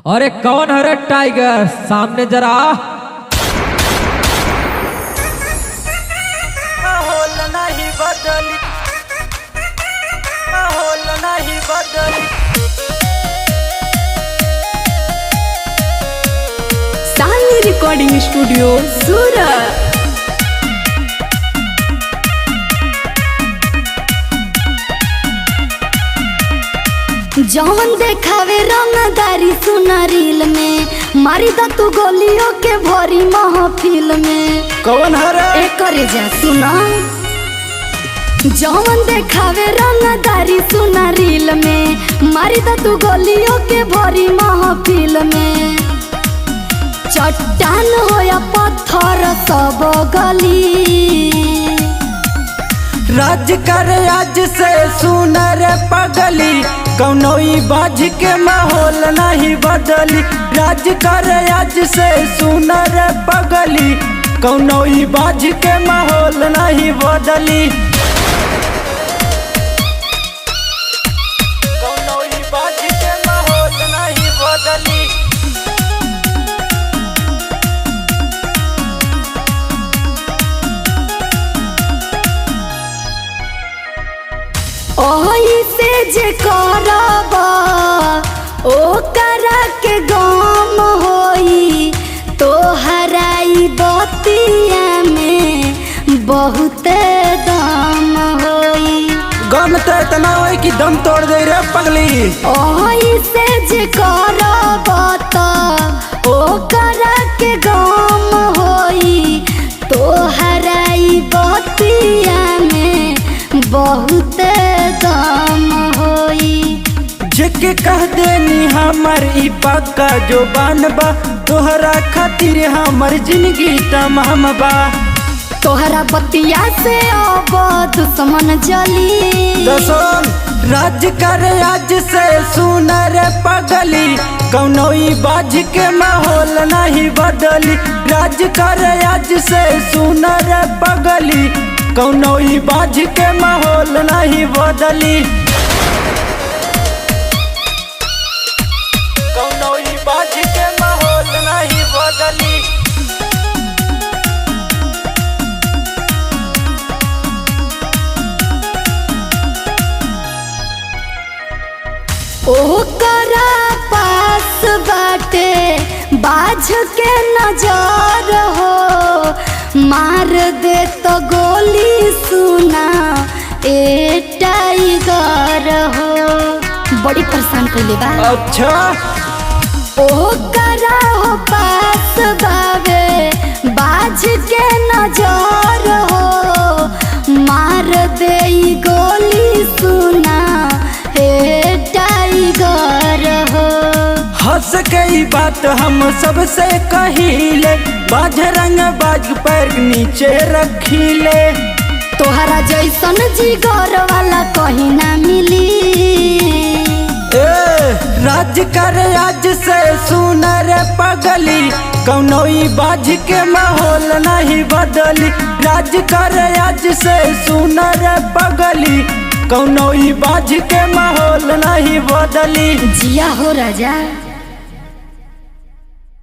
अरे कौन है रे टाइगर, सामने जरा। माहौल नहीं बदली, माहौल नहीं बदली। साली रिकॉर्डिंग स्टूडियो सूरत। जौन देखावे रंगदारी सुना रील में, मारी द तू गोलियों के भरी महफिल में। कौन हरे करे जा सुना, जौन देखावे रंगदारी सुना रील में, मारी द तू गोलियों के भरी महफिल में। चट्टान हो या पत्थर सब गली, राज करे आज से सुनर पगली। कौनोई बाज के माहौल नहीं बदली, राज करे आज से सुनर पगली। कौनोई बाज के माहौल नहीं बदली, कौनोई बाज के माहौल नहीं बदली। ओही से जे करबा ओ करा के गम होई, तो हराई बतिया में बहुत दम होई। गम तो इतना होई कि दम तोड़ दे रे पगली। ओही से जे करबा तो ओ करा के गम होई, तो हराई बतिया में बहुत दम होई। जेके कह देनी हमर ई पक्का जो बनबा, तोहरा खातिर हमर जिंदगी तमाम बा। तोहरा बतिया से अब दुश्मन जली, दसन राज करे आज से सुनर पगली। कौनोई बाज के माहौल नहीं बदली, राज करे आज से सुनर पगली। कौनोई बाज के माहौल नहीं बदली, कौनोई बाज के माहौल नहीं बदली। ओकरा पास बाटे बाझ के नजर हो, मार दे तो गोली सुना ए टाइगर हो। बड़ी परेशान कैले बा। अच्छा ओकरा हो पास बावे बाझ के नजर हो, मार दे गोली सुना ए टाइगर हो। हंस के ई बात हम सबसे कहिले, बाज रंग बाज पैर नीचे रखीले। तोहरा जैसन जिगर वाला कहीं ना मिली। ए राज करे आज से सुनर पगली। कौनोई बाज के माहौल नहीं बदली, राज करे आज से सुनर पगली। कौनोई बाज के माहौल नहीं बदली। जिया हो राजा।